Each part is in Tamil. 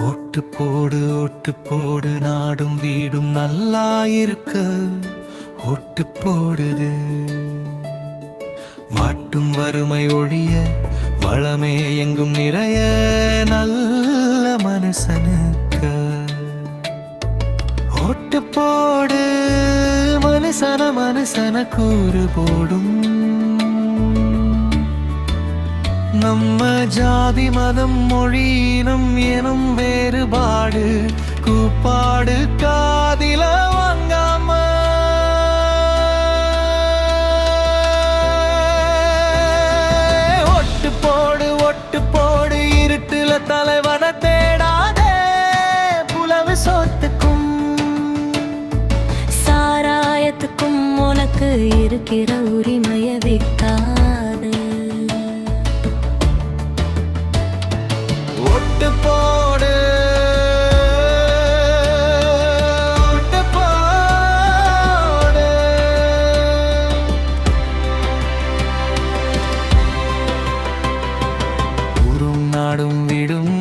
ஓட்டு போடு நாடும் வீடும் நல்லா இருக்க ஓட்டு போடுது. வாட்டும் வறுமை ஒழிய வளமே எங்கும் நிறைய நல்ல மனுஷனுக்கு ஓட்டு போடு. மனுஷன கூறு போடும். நம்ம ஜாதி மதம் மொழியினம் எனும் வேறுபாடு கூப்பாடு காதில வாங்காம ஒட்டு போடு இருட்டுல தலைவன தேடாதே. புலவு சோத்துக்கும் சாராயத்துக்கும் உனக்கு இருக்கிற உரிமைய விற்காது. ஓட்டு போடு ஊரும் நாடும் வீடும்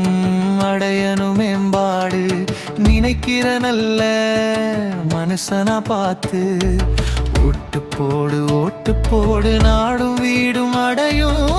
அடையணும் மேம்பாடு நினைக்கிற நல்ல மனுஷனா பார்த்து ஓட்டு போடு நாடும் வீடும் அடையும்